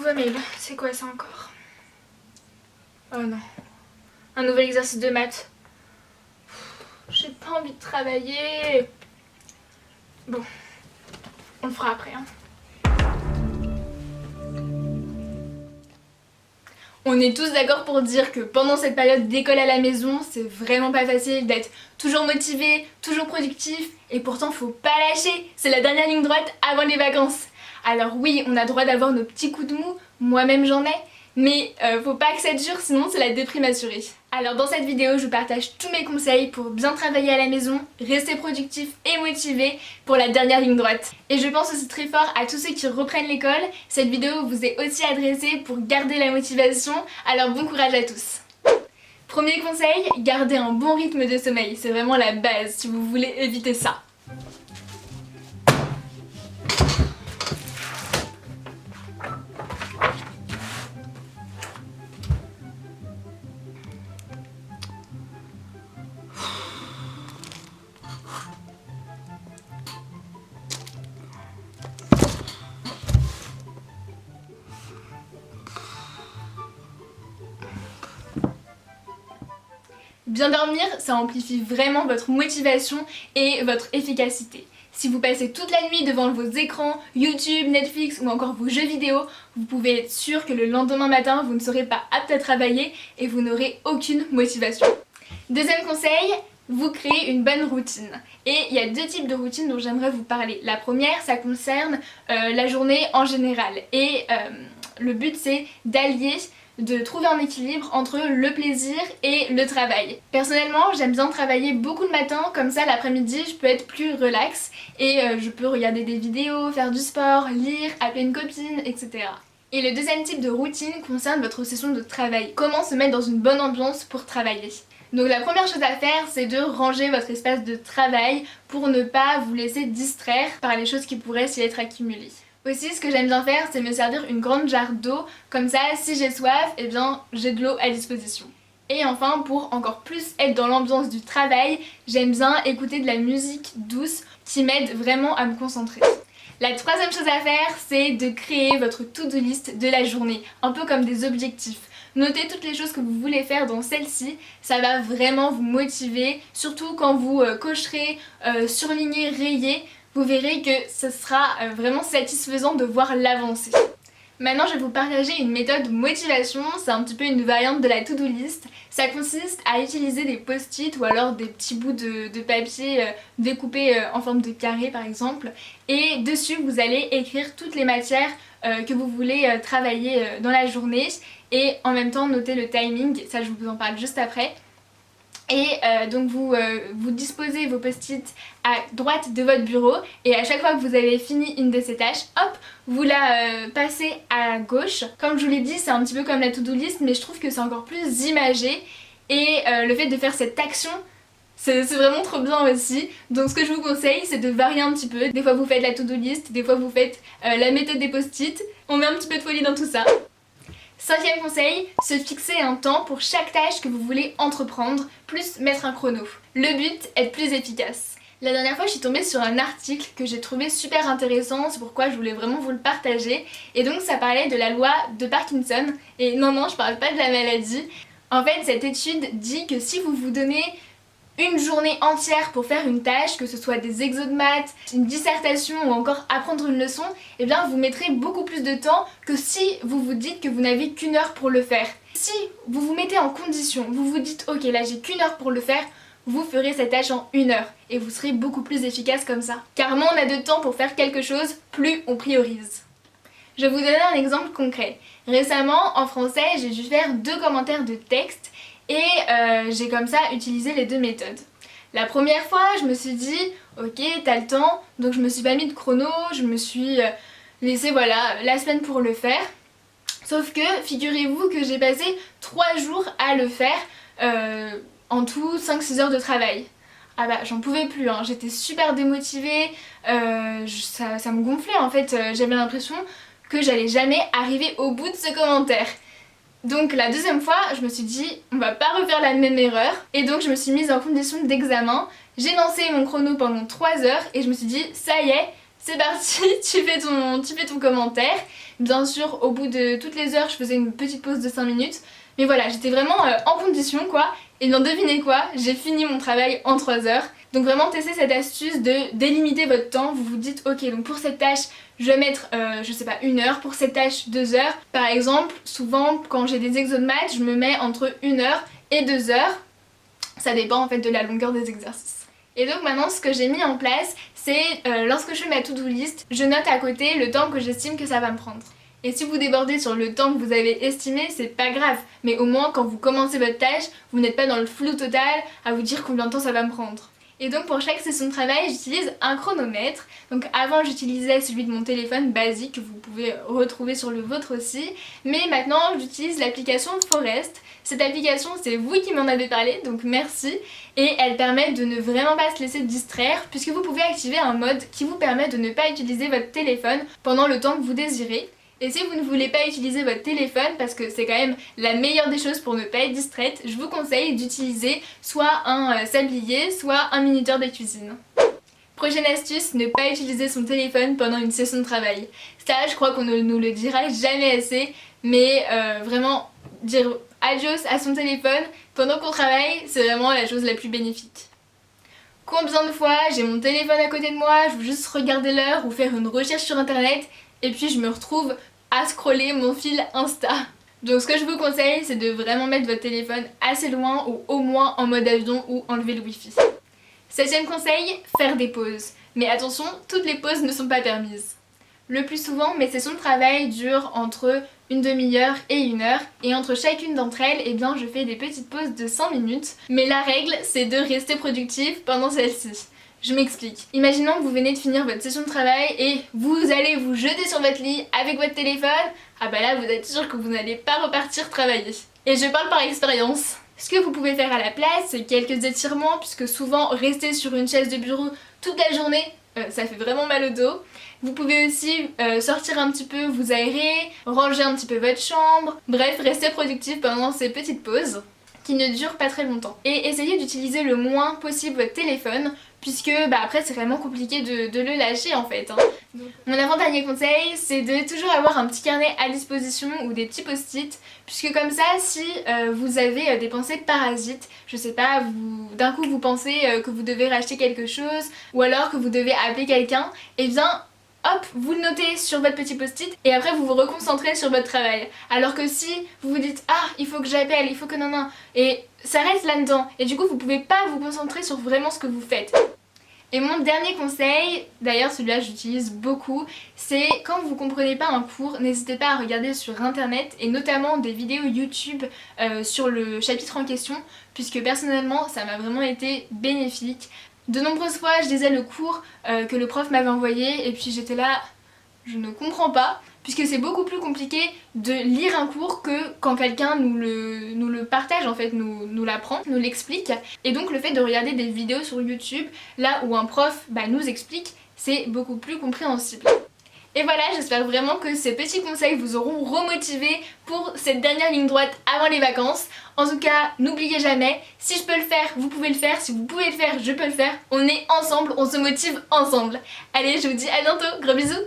nouveau mail. C'est quoi ça encore? Oh non. Un nouvel exercice de maths. J'ai pas envie de travailler. Bon. On le fera après. Hein. On est tous d'accord pour dire que pendant cette période d'école à la maison, c'est vraiment pas facile d'être toujours motivé, toujours productif, et pourtant faut pas lâcher, c'est la dernière ligne droite avant les vacances. Alors oui, on a droit d'avoir nos petits coups de mou, moi-même j'en ai, mais faut pas que ça dure, sinon c'est la déprime assurée. Alors dans cette vidéo, je vous partage tous mes conseils pour bien travailler à la maison, rester productif et motivé pour la dernière ligne droite. Et je pense aussi très fort à tous ceux qui reprennent l'école. Cette vidéo vous est aussi adressée pour garder la motivation, alors bon courage à tous. Premier conseil, gardez un bon rythme de sommeil, c'est vraiment la base si vous voulez éviter ça. Bien dormir, ça amplifie vraiment votre motivation et votre efficacité. Si vous passez toute la nuit devant vos écrans, YouTube, Netflix ou encore vos jeux vidéo, vous pouvez être sûr que le lendemain matin, vous ne serez pas apte à travailler et vous n'aurez aucune motivation. Deuxième conseil, vous créez une bonne routine. Et il y a deux types de routines dont j'aimerais vous parler. La première, ça concerne la journée en général. Et le but, c'est de trouver un équilibre entre le plaisir et le travail. Personnellement, j'aime bien travailler beaucoup le matin, comme ça l'après-midi je peux être plus relax et je peux regarder des vidéos, faire du sport, lire, appeler une copine, etc. Et le deuxième type de routine concerne votre session de travail. Comment se mettre dans une bonne ambiance pour travailler. Donc la première chose à faire, c'est de ranger votre espace de travail pour ne pas vous laisser distraire par les choses qui pourraient s'y être accumulées. Aussi, ce que j'aime bien faire, c'est me servir une grande jarre d'eau, comme ça, si j'ai soif, eh bien, j'ai de l'eau à disposition. Et enfin, pour encore plus être dans l'ambiance du travail, j'aime bien écouter de la musique douce qui m'aide vraiment à me concentrer. La troisième chose à faire, c'est de créer votre to-do list de la journée, un peu comme des objectifs. Notez toutes les choses que vous voulez faire dans celle-ci, ça va vraiment vous motiver, surtout quand vous cocherez, surligner, rayer. Vous verrez que ce sera vraiment satisfaisant de voir l'avancée. Maintenant, je vais vous partager une méthode motivation, c'est un petit peu une variante de la to-do list. Ça consiste à utiliser des post-it ou alors des petits bouts de papier découpés en forme de carré par exemple. Et dessus, vous allez écrire toutes les matières que vous voulez travailler dans la journée et en même temps noter le timing, ça je vous en parle juste après. Et donc vous disposez vos post-it à droite de votre bureau et à chaque fois que vous avez fini une de ces tâches, hop, vous la passez à gauche. Comme je vous l'ai dit, c'est un petit peu comme la to-do list, mais je trouve que c'est encore plus imagé et le fait de faire cette action, c'est vraiment trop bien aussi. Donc ce que je vous conseille, c'est de varier un petit peu. Des fois vous faites la to-do list, des fois vous faites la méthode des post-it. On met un petit peu de folie dans tout ça. Cinquième conseil, se fixer un temps pour chaque tâche que vous voulez entreprendre, plus mettre un chrono. Le but, être plus efficace. La dernière fois, je suis tombée sur un article que j'ai trouvé super intéressant, c'est pourquoi je voulais vraiment vous le partager. Et donc ça parlait de la loi de Parkinson. Et non, je parle pas de la maladie. En fait, cette étude dit que si vous vous donnez une journée entière pour faire une tâche, que ce soit des exos de maths, une dissertation ou encore apprendre une leçon, eh bien vous mettrez beaucoup plus de temps que si vous vous dites que vous n'avez qu'une heure pour le faire. Si vous vous mettez en condition, vous vous dites ok là j'ai qu'une heure pour le faire, vous ferez cette tâche en 1 heure et vous serez beaucoup plus efficace comme ça. Car moins on a de temps pour faire quelque chose, plus on priorise. Je vais vous donner un exemple concret. Récemment en français j'ai dû faire 2 commentaires de texte et j'ai comme ça utilisé les 2 méthodes. La première fois, je me suis dit, ok, t'as le temps, donc je me suis pas mis de chrono, je me suis laissé voilà, la semaine pour le faire. Sauf que, figurez-vous que j'ai passé 3 jours à le faire, en tout 5-6 heures de travail. Ah bah j'en pouvais plus, hein. J'étais super démotivée, ça me gonflait en fait, j'avais l'impression que j'allais jamais arriver au bout de ce commentaire. Donc la deuxième fois, je me suis dit, on va pas refaire la même erreur. Et donc je me suis mise en condition d'examen. J'ai lancé mon chrono pendant 3 heures et je me suis dit, ça y est, C'est parti, tu fais ton commentaire. Bien sûr, au bout de toutes les heures, je faisais une petite pause de 5 minutes. Mais voilà, j'étais vraiment en condition quoi. Et bien devinez quoi, j'ai fini mon travail en 3 heures. Donc vraiment testez cette astuce de délimiter votre temps. Vous vous dites ok, donc pour cette tâche je vais mettre je sais pas 1 heure, pour cette tâche 2 heures. Par exemple, souvent quand j'ai des exos de maths, je me mets entre 1 heure et 2 heures. Ça dépend en fait de la longueur des exercices. Et donc maintenant ce que j'ai mis en place, c'est lorsque je fais ma to-do list, je note à côté le temps que j'estime que ça va me prendre. Et si vous débordez sur le temps que vous avez estimé, c'est pas grave. Mais au moins quand vous commencez votre tâche, vous n'êtes pas dans le flou total à vous dire combien de temps ça va me prendre. Et donc pour chaque session de travail, j'utilise un chronomètre. Donc avant j'utilisais celui de mon téléphone basique, que vous pouvez retrouver sur le vôtre aussi. Mais maintenant j'utilise l'application Forest. Cette application c'est vous qui m'en avez parlé, donc merci. Et elle permet de ne vraiment pas se laisser distraire, puisque vous pouvez activer un mode qui vous permet de ne pas utiliser votre téléphone pendant le temps que vous désirez. Et si vous ne voulez pas utiliser votre téléphone, parce que c'est quand même la meilleure des choses pour ne pas être distraite, je vous conseille d'utiliser soit un sablier, soit un minuteur de cuisine. Prochaine astuce, ne pas utiliser son téléphone pendant une session de travail. Ça, je crois qu'on ne nous le dira jamais assez, mais vraiment dire adios à son téléphone pendant qu'on travaille, c'est vraiment la chose la plus bénéfique. Combien de fois j'ai mon téléphone à côté de moi, je veux juste regarder l'heure ou faire une recherche sur internet, et puis je me retrouve à scroller mon fil Insta. Donc ce que je vous conseille, c'est de vraiment mettre votre téléphone assez loin ou au moins en mode avion ou enlever le wifi. 7ème conseil, faire des pauses. Mais attention, toutes les pauses ne sont pas permises. Le plus souvent, mes sessions de travail durent entre une demi-heure et 1 heure, et entre chacune d'entre elles, eh bien, je fais des petites pauses de 5 minutes. Mais la règle, c'est de rester productive pendant celle-ci. Je m'explique. Imaginons que vous venez de finir votre session de travail et vous allez vous jeter sur votre lit avec votre téléphone. Ah bah là, vous êtes sûr que vous n'allez pas repartir travailler. Et je parle par expérience. Ce que vous pouvez faire à la place, c'est quelques étirements, puisque souvent rester sur une chaise de bureau toute la journée, ça fait vraiment mal au dos. Vous pouvez aussi sortir un petit peu, vous aérer, ranger un petit peu votre chambre. Bref, restez productif pendant ces petites pauses qui ne durent pas très longtemps. Et essayez d'utiliser le moins possible votre téléphone, puisque après c'est vraiment compliqué de le lâcher en fait. Mon avant-dernier conseil, c'est de toujours avoir un petit carnet à disposition ou des petits post-it, puisque comme ça, si vous avez des pensées de parasites, je sais pas, d'un coup vous pensez que vous devez racheter quelque chose, ou alors que vous devez appeler quelqu'un, et bien hop, vous le notez sur votre petit post-it et après vous vous reconcentrez sur votre travail. Alors que si vous vous dites ah il faut que j'appelle, il faut que non, et ça reste là-dedans et du coup vous pouvez pas vous concentrer sur vraiment ce que vous faites. Et mon dernier conseil, d'ailleurs celui-là j'utilise beaucoup, c'est quand vous comprenez pas un cours, n'hésitez pas à regarder sur internet et notamment des vidéos YouTube sur le chapitre en question, puisque personnellement ça m'a vraiment été bénéfique. De nombreuses fois je lisais le cours que le prof m'avait envoyé et puis j'étais là, je ne comprends pas, puisque c'est beaucoup plus compliqué de lire un cours que quand quelqu'un nous le partage en fait, nous l'apprend, nous l'explique. Et donc le fait de regarder des vidéos sur YouTube, là où un prof nous explique, c'est beaucoup plus compréhensible. Et voilà, j'espère vraiment que ces petits conseils vous auront remotivé pour cette dernière ligne droite avant les vacances. En tout cas, n'oubliez jamais, si je peux le faire, vous pouvez le faire, si vous pouvez le faire, je peux le faire. On est ensemble, on se motive ensemble. Allez, je vous dis à bientôt, gros bisous!